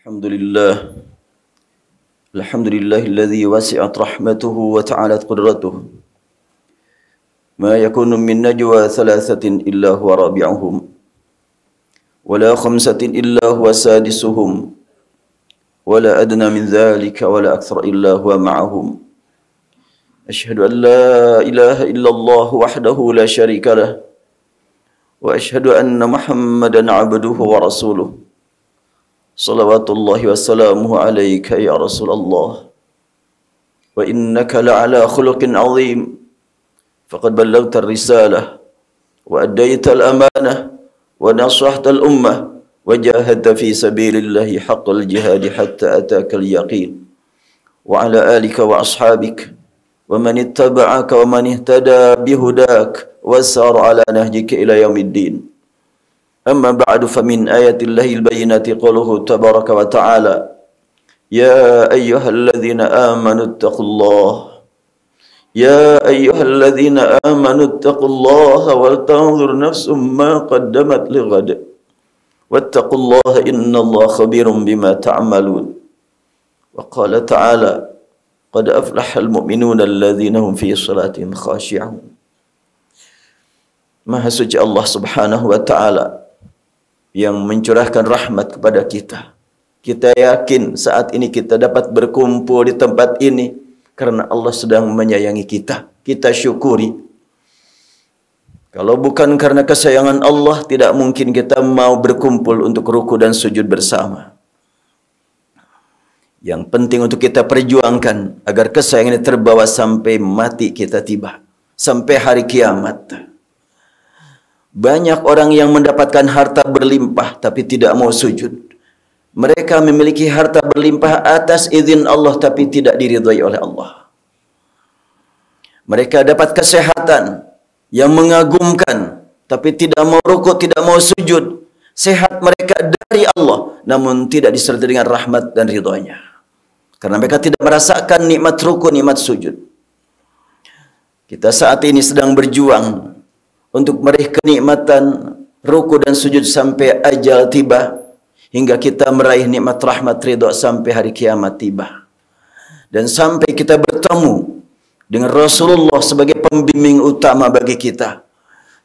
Alhamdulillah. Alhamdulillahilladzi wasi'at rahmatuhu wa ta'alat qudratuhu. Ma yakunu min najwa thalathatin illa huwa rabi'uhum. Wa la khamsatin illa huwa sadisuhum. Wa la adna min dhalika wa la akthar illa huwa ma'ahum. Ashhadu an la ilaha illallah wahdahu la sharika lah. Wa ashhadu anna Muhammadan abduhu wa rasuluh. Salawatullahi wassalamuhu alaika ya Rasulullah. Wa innaka la'ala khuluqin azim. Faqad ballaghta ar-risalah wa addayta al-amanah wa nasahta al-ummah wa jahadta fi sabilillahi haqqal jihad hatta ataka al-yaqin. Wa ala alika wa ashabik wa man ittaba'aka wa man ihtada bihudak wa sara ala nahjika ila yaumiddin. أما بعد فمن آيات الله البينات قوله تبارك وتعالى يا أيها الذين آمنوا اتقوا الله يا أيها الذين آمنوا اتقوا الله ولتنظر نفس ما قدمت لغد واتقوا الله إن الله خبير بما تعملون وقال تعالى قد أفلح المؤمنون الذين هم في صلاتهم خاشعون. Maha suci Allah Subhanahu wa taala yang mencurahkan rahmat kepada kita. Kita yakin saat ini kita dapat berkumpul di tempat ini karena Allah sedang menyayangi kita. Kita syukuri. Kalau bukan karena kesayangan Allah, tidak mungkin kita mau berkumpul untuk ruku dan sujud bersama. Yang penting untuk kita perjuangkan agar kesayangan ini terbawa sampai mati kita tiba. Sampai hari kiamat. Banyak orang yang mendapatkan harta berlimpah tapi tidak mau sujud. Mereka memiliki harta berlimpah atas izin Allah tapi tidak diridhai oleh Allah. Mereka dapat kesehatan yang mengagumkan tapi tidak mau rukuk, tidak mau sujud. Sehat mereka dari Allah namun tidak disertai dengan rahmat dan ridhonya. Karena mereka tidak merasakan nikmat rukuk, nikmat sujud. Kita saat ini sedang berjuang untuk meraih kenikmatan ruku dan sujud sampai ajal tiba, hingga kita meraih nikmat rahmat ridha sampai hari kiamat tiba, dan sampai kita bertemu dengan Rasulullah sebagai pembimbing utama bagi kita,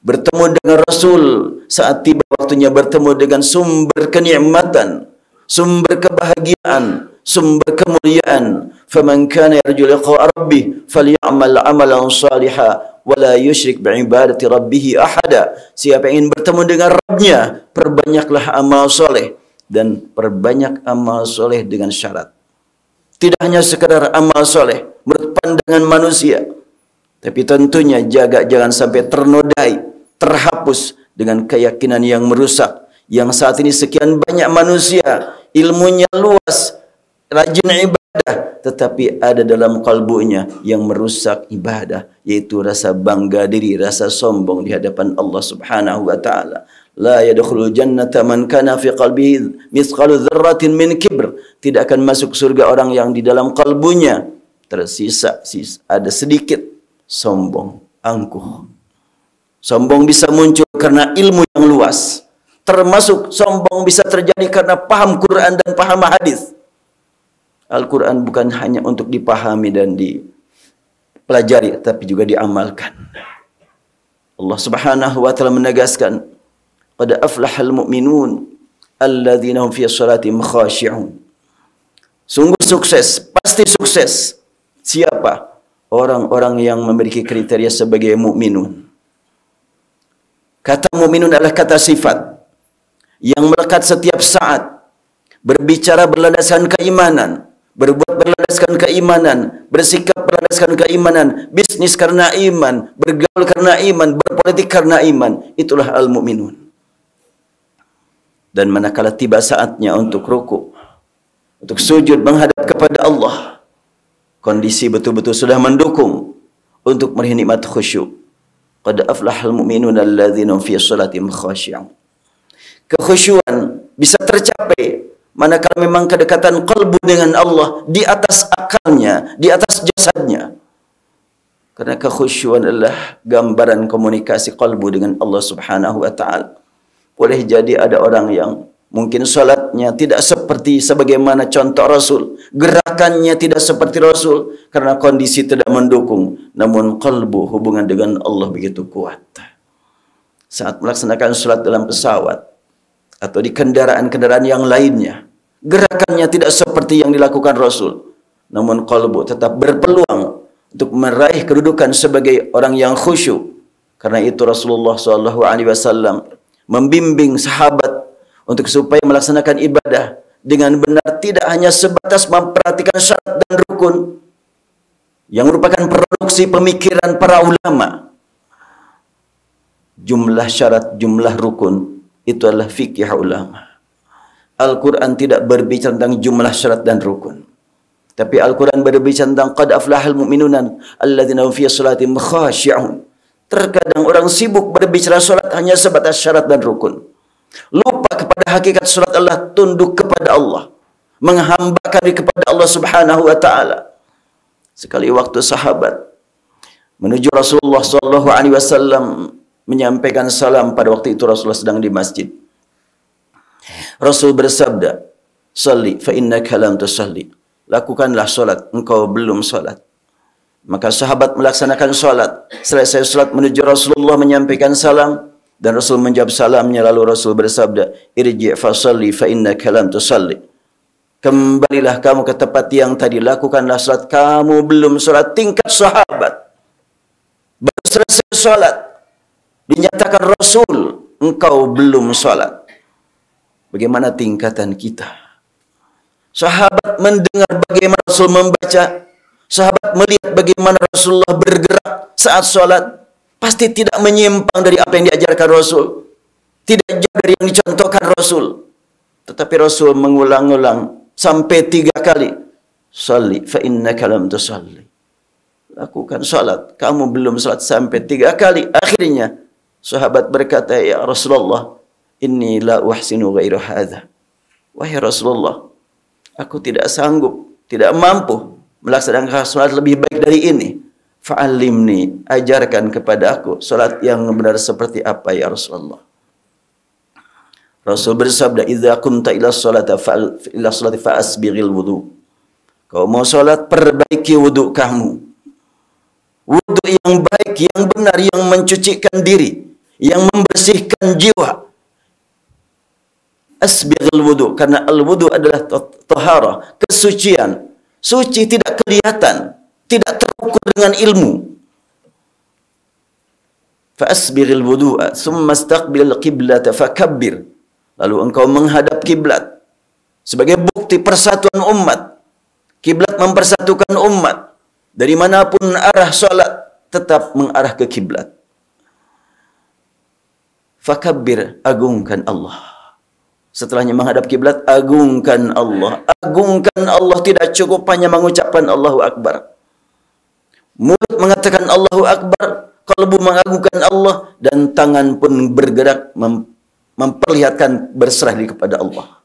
bertemu dengan Rasul saat tiba waktunya, bertemu dengan sumber kenikmatan, sumber kebahagiaan, sumber kemuliaan. Faman kana yarju liqa'a rabbih falyamal 'amalan shalihan wala yusyrik bi'ibadati rabbih ahada. Siapa yang ingin bertemu dengan Rabbnya, perbanyaklah amal soleh, dan perbanyak amal soleh dengan syarat. Tidak hanya sekadar amal soleh menurut pandangan manusia, tapi tentunya jaga jangan sampai ternodai, terhapus dengan keyakinan yang merusak. Yang saat ini sekian banyak manusia ilmunya luas, rajin ibadah, tetapi ada dalam kalbunya yang merusak ibadah, yaitu rasa bangga diri, rasa sombong di hadapan Allah Subhanahu wa taala. La yadkhulul jannata man kana fi qalbihi mithqalu dzarratin min kibr. Tidak akan masuk surga orang yang di dalam kalbunya tersisa ada sedikit sombong, angkuh. Sombong bisa muncul karena ilmu yang luas. Termasuk sombong bisa terjadi karena paham Quran dan paham hadis. Al-Quran bukan hanya untuk dipahami dan dipelajari, tapi juga diamalkan. Allah Subhanahu wa taala menegaskan, qad aflahal mu'minun alladzina hum fi shalatihim khashi'un. Sungguh sukses, pasti sukses. Siapa? Orang-orang yang memiliki kriteria sebagai mukminun. Kata mukminun adalah kata sifat yang melekat setiap saat, berbicara berlandaskan keimanan, berbuat berlandaskan keimanan, bersikap berlandaskan keimanan, bisnis karena iman, bergaul karena iman, berpolitik karena iman. Itulah al-mu'minun. Dan manakala tiba saatnya untuk ruku, untuk sujud menghadap kepada Allah, kondisi betul-betul sudah mendukung untuk meraih nikmat khusyuk. Qad aflahal mu'minun alladzina fi shalatihim khashi'un. Kekhusyuan bisa tercapai manakala memang kedekatan kalbu dengan Allah di atas akalnya, di atas jasadnya. Karena kekhusyuan adalah gambaran komunikasi kalbu dengan Allah Subhanahu wa taala. Boleh jadi ada orang yang Mungkin salatnya tidak seperti sebagaimana contoh Rasul, gerakannya tidak seperti Rasul karena kondisi tidak mendukung, namun qalbu, hubungan dengan Allah begitu kuat. Saat melaksanakan salat dalam pesawat atau di kendaraan-kendaraan yang lainnya, gerakannya tidak seperti yang dilakukan Rasul, namun qalbu tetap berpeluang untuk meraih kedudukan sebagai orang yang khusyuk. Karena itu Rasulullah SAW membimbing sahabat untuk supaya melaksanakan ibadah dengan benar, tidak hanya sebatas memperhatikan syarat dan rukun yang merupakan produksi pemikiran para ulama. Jumlah syarat, jumlah rukun itu adalah fikih ulama. Al-Quran tidak berbicara tentang jumlah syarat dan rukun, tapi Al-Quran berbicara tentang qad aflahal mu'minuna alladzina hum fi shalatihim khashi'un. Terkadang orang sibuk berbicara salat hanya sebatas syarat dan rukun, lupa kepada hakikat salat adalah tunduk kepada Allah, menghambakan diri kepada Allah Subhanahu wa taala. Sekali waktu sahabat menuju Rasulullah SAW menyampaikan salam. Pada waktu itu Rasulullah sedang di masjid. Rasul bersabda, "Shalli fa innaka lam tusalli." Lakukanlah salat, engkau belum salat. Maka sahabat melaksanakan salat. Selesai salat menuju Rasulullah menyampaikan salam, dan Rasul menjawab salamnya. Lalu Rasul bersabda, "Irji' fa shalli fa innaka lam tusalli." Kembalilah kamu ke tempat yang tadi, lakukanlah salat, kamu belum salat. Tingkat sahabat baru selesai salat dinyatakan Rasul, engkau belum salat. Bagaimana tingkatan kita? Sahabat mendengar bagaimana Rasul membaca, sahabat melihat bagaimana Rasulullah bergerak saat salat, pasti tidak menyimpang dari apa yang diajarkan Rasul, tidak jauh dari yang dicontohkan Rasul. Tetapi Rasul mengulang-ulang sampai 3 kali, "Shalli fa innaka lam tusalli." Lakukan salat, kamu belum salat, sampai 3 kali. Akhirnya sahabat berkata, "Ya Rasulullah, inni la uhsinu ghairu hadza." Wahai Rasulullah, aku tidak sanggup, tidak mampu melaksanakan salat lebih baik dari ini. Fa'allimni, ajarkan kepada aku salat yang benar seperti apa ya Rasulullah. Rasul bersabda, "Idza qumta ila sholati fa'asbighil wudu." Kau mau salat, perbaiki wudu kamu. Wudu yang baik, yang benar, yang mencucikan diri, yang membersihkan jiwa. Asbighil wudu, karena al-wudu adalah taharah, kesucian. Suci tidak kelihatan, tidak terukur dengan ilmu. Fa'asbighil wudu'a thumma istaqbilil qiblata fakabbir. Lalu engkau menghadap kiblat sebagai bukti persatuan umat. Kiblat mempersatukan umat. Dari manapun arah salat tetap mengarah ke kiblat. Fakabbir, agungkan Allah. Setelahnya menghadap kiblat, agungkan Allah. Agungkan Allah, tidak cukup hanya mengucapkan Allahu Akbar. Mulut mengatakan Allahu Akbar, kalbu mengagungkan Allah, dan tangan pun bergerak memperlihatkan berserah diri kepada Allah.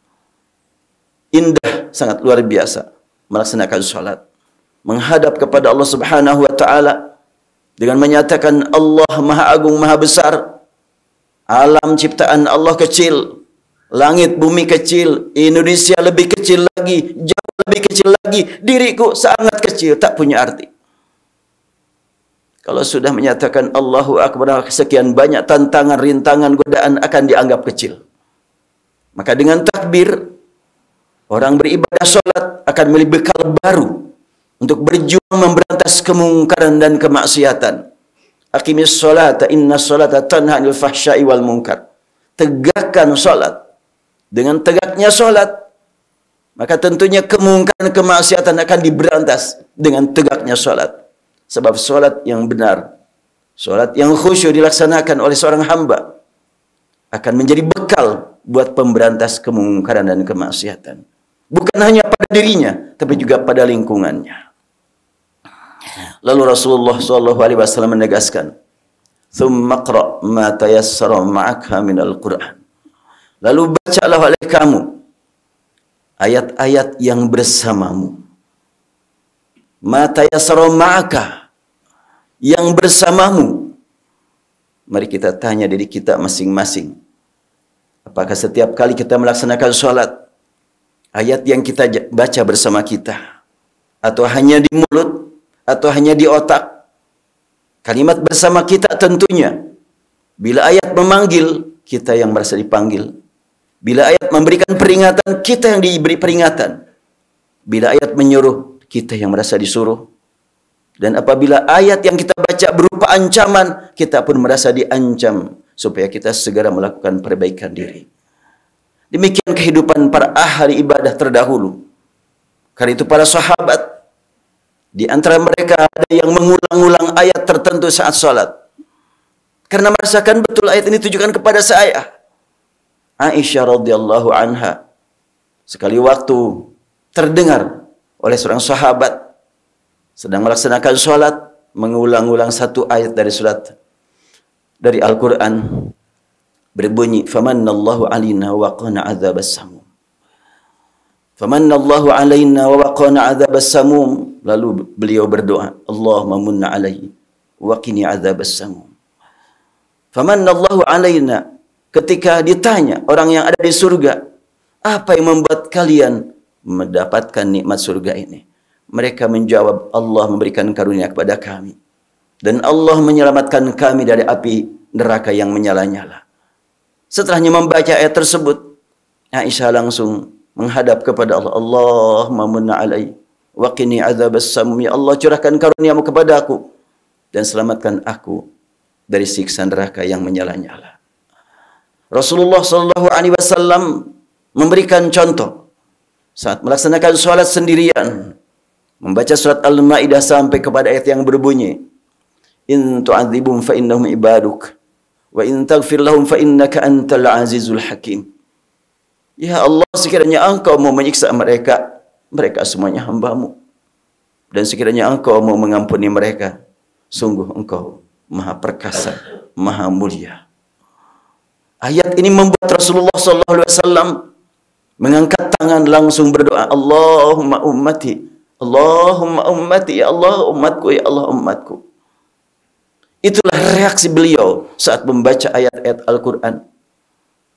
Indah, sangat luar biasa melaksanakan salat, menghadap kepada Allah Subhanahu wa taala dengan menyatakan Allah Maha Agung, Maha Besar. Alam ciptaan Allah kecil, langit bumi kecil, Indonesia lebih kecil lagi, Jawa lebih kecil lagi, diriku sangat kecil, tak punya arti. Kalau sudah menyatakan Allahu Akbar, sekian banyak tantangan, rintangan, godaan akan dianggap kecil. Maka dengan takbir, orang beribadah salat akan memiliki bekal baru untuk berjuang memberantas kemungkaran dan kemaksiatan. Aqimis sholata inna sholata tanha 'anil fahsya'i wal munkar. Tegakkan salat. Dengan tegaknya salat, maka tentunya kemungkaran kemaksiatan akan diberantas dengan tegaknya salat. Sebab salat yang benar, salat yang khusyuk dilaksanakan oleh seorang hamba akan menjadi bekal buat pemberantas kemungkaran dan kemaksiatan. Bukan hanya pada dirinya, tapi juga pada lingkungannya. Lalu Rasulullah SAW menegaskan, "Tsumma qra' ma tayassara ma'aka minal Qur'an." Lalu bacalah oleh kamu ayat-ayat yang bersamamu. Ma tayassara ma'aka, yang bersamamu. Mari kita tanya diri kita masing-masing. Apakah setiap kali kita melaksanakan sholat, ayat yang kita baca bersama kita, atau hanya di mulut, atau hanya di otak? Kalimat bersama kita tentunya. Bila ayat memanggil, kita yang merasa dipanggil. Bila ayat memberikan peringatan, kita yang diberi peringatan. Bila ayat menyuruh, kita yang merasa disuruh. Dan apabila ayat yang kita baca berupa ancaman, kita pun merasa diancam supaya kita segera melakukan perbaikan diri. Demikian kehidupan para ahli ibadah terdahulu. Karena itu para sahabat, di antara mereka ada yang mengulang-ulang ayat tertentu saat sholat. Karena merasakan betul ayat ini ditujukan kepada saya. Aisyah radhiyallahu anha sekali waktu terdengar oleh seorang sahabat sedang melaksanakan sholat, mengulang-ulang satu ayat dari surat dari Al-Quran, berbunyi, "Famannallahu alaina wa waqana adzabas samum." Famannallahu alaina wa waqana adzabas samum. Lalu beliau berdoa, Allahumma munna alaihi wa qini adzabas samum. Famannallahu alaina. Ketika ditanya orang yang ada di surga, apa yang membuat kalian mendapatkan nikmat surga ini? Mereka menjawab, Allah memberikan karunia kepada kami. Dan Allah menyelamatkan kami dari api neraka yang menyala-nyala. Setelahnya membaca ayat tersebut, Aisyah langsung menghadap kepada Allah. Allahumma munna alai wa qini adzabas samum. Ya Allah, curahkan karuniamu kepada aku dan selamatkan aku dari siksa neraka yang menyala-nyala. Rasulullah sallallahu alaihi wasallam memberikan contoh saat melaksanakan salat sendirian, membaca surat Al-Maidah sampai kepada ayat yang berbunyi, In tu'adzibum fa innahum ibaduk wa in taghfir lahum fa innaka antal azizul hakim. Ya Allah, sekiranya Engkau mau menyiksa mereka, mereka semuanya hamba-Mu. Dan sekiranya Engkau mau mengampuni mereka, sungguh Engkau Maha Perkasa, Maha Mulia. Ayat ini membuat Rasulullah SAW mengangkat tangan langsung berdoa, Allahumma ummati, Allahumma ummati, ya Allah umatku, ya Allah umatku. Itulah reaksi beliau saat membaca ayat-ayat Al-Quran.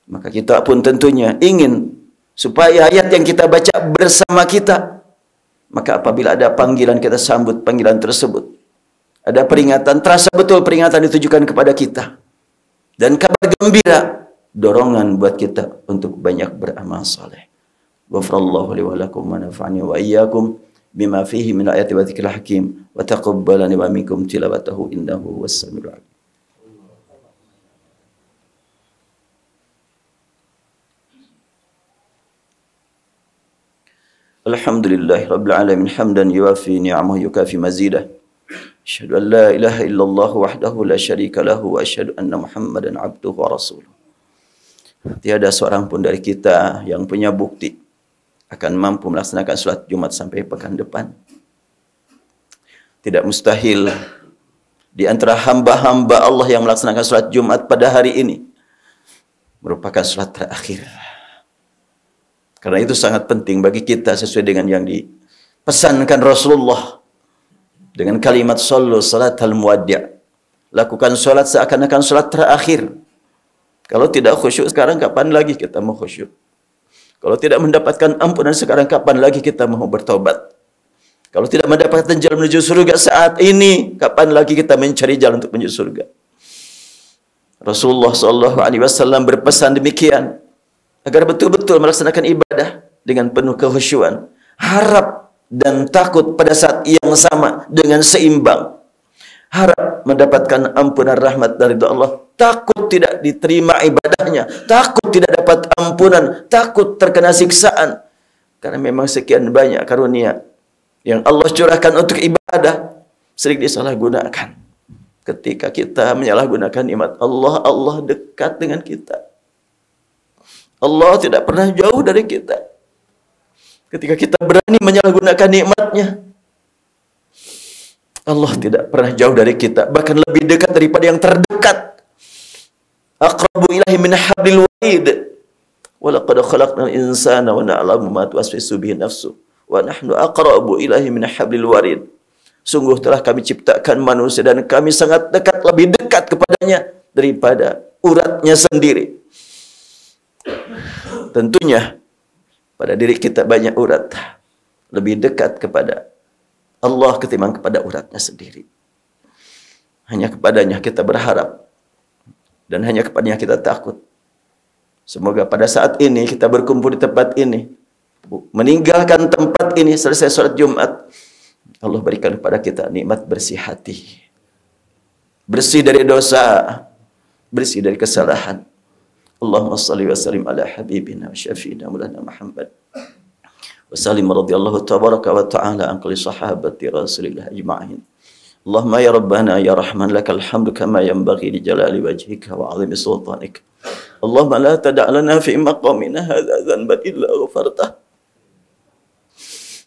Maka kita pun tentunya ingin supaya ayat yang kita baca bersama kita. Maka apabila ada panggilan, kita sambut panggilan tersebut. Ada peringatan, terasa betul peringatan ditujukan kepada kita. Dan kabar gembira, dorongan buat kita untuk banyak beramal saleh. Ghafrallahu li wa lakum wa nafa'ani wa iyyakum bima fihi min ayati wa dzikril hakim wa taqabbalani wa minkum tilawatahu innahu was-sami'ul 'alim. Alhamdulillahi rabbil alamin hamdan yuwafi ni'amahu yukafi mazidah. Asyhadu an la ilaha illallah wahdahu la syarika lahu wa asyhadu anna Muhammadan abduhu wa rasuluh. Tiada seorang pun dari kita yang punya bukti akan mampu melaksanakan salat Jumat sampai pekan depan. Tidak mustahil di antara hamba-hamba Allah yang melaksanakan salat Jumat pada hari ini merupakan salat terakhir. Karena itu sangat penting bagi kita sesuai dengan yang dipesankan Rasulullah dengan kalimat sallu salatal muwaddi'. Lakukan salat seakan-akan salat terakhir. Kalau tidak khusyuk sekarang, kapan lagi kita mau khusyuk? Kalau tidak mendapatkan ampunan sekarang, kapan lagi kita mau bertobat? Kalau tidak mendapatkan jalan menuju surga saat ini, kapan lagi kita mencari jalan untuk menuju surga? Rasulullah SAW berpesan demikian, agar betul-betul melaksanakan ibadah dengan penuh kekhusyuan, harap dan takut pada saat yang sama dengan seimbang. Harap mendapatkan ampunan rahmat dari Allah, takut tidak diterima ibadahnya, takut tidak dapat ampunan, takut terkena siksaan. Karena memang sekian banyak karunia yang Allah curahkan untuk ibadah sering disalahgunakan. Ketika kita menyalahgunakan nikmat Allah, Allah dekat dengan kita. Allah tidak pernah jauh dari kita. Ketika kita berani menyalahgunakan nikmatnya, Allah tidak pernah jauh dari kita, bahkan lebih dekat daripada yang terdekat. Aqrabu ilahi min hablil warid. Wa laqad khalaqnal insana wa na'lamu ma tuwaswisu bihi nafsu wa nahnu aqrabu ilahi min hablil warid. Sungguh telah kami ciptakan manusia dan kami sangat dekat, lebih dekat kepadanya daripada uratnya sendiri. tentunya pada diri kita banyak urat, lebih dekat kepada Allah ketimbang kepada uratnya sendiri. Hanya kepadanya kita berharap dan hanya kepadanya kita takut. Semoga pada saat ini kita berkumpul di tempat ini, meninggalkan tempat ini selesai salat Jumat, Allah berikan kepada kita nikmat bersih hati, bersih dari dosa, bersih dari kesalahan. Allahumma salli wa sallim ala habibina wa syafiina maulana Muhammad wa sallim radhiyallahu tabaraka wa ta'ala an kulli sahabati Rasulillah ajma'in. Allahumma ya Rabbana ya Rahman lakal hamdu kama yanbaghi li jalali wajhika wa 'azimi sultanik. Allahumma la tada' lana fi maqamina hadha dhanban illa ghafartah.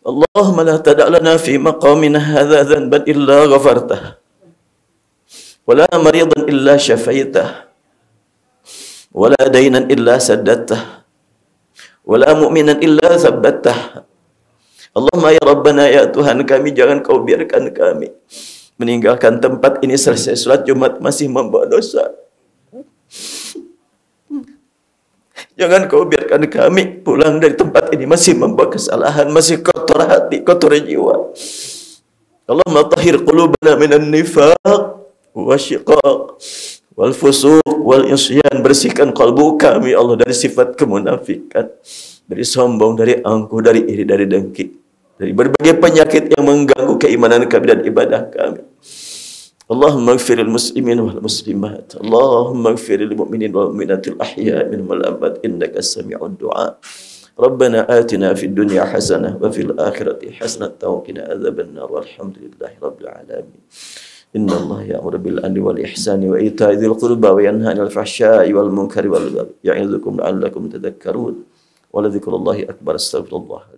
Allahumma la tada' lana fi maqamina hadha dhanban illa ghafartah. Wa la maridan illa syafaitah. Wa la daynan illa saddattah. Wa la mu'minan illa thabbattah. Allahumma ya Rabbana ya Tuhan kami, jangan kau biarkan kami meninggalkan tempat ini selesai salat Jumat masih membawa dosa. Jangan kau biarkan kami pulang dari tempat ini masih membawa kesalahan, masih kotor hati, kotor jiwa. Allahumma tahhir qulubana minan nifaq wasyiqaq wal fusuq wal isyan. Bersihkan kalbu kami Allah dari sifat kemunafikan, dari sombong, dari angkuh, dari iri, dari dengki, dari berbagai penyakit yang mengganggu keimanan kami dan ibadah kami. Allahumma ighfiril muslimin wal muslimat. Allahumma ighfiril mu'minin wal mu'minatil ahya'i minhum wal amwat innaka sami'ud du'a. Rabbana atina fid dunya hasanah wa fil akhirati hasanah wa qina adzabannar. Walhamdulillahi rabbil alamin. Inna Allah ya'muru bil 'adli wal ihsani wa ita'i dzil qurba wa yanha 'anil fahsya'i wal munkari wal baghi. Ya'idzukum la'allakum tadhakkarun. Wa la dzikrullahi akbar. Astaghfirullah.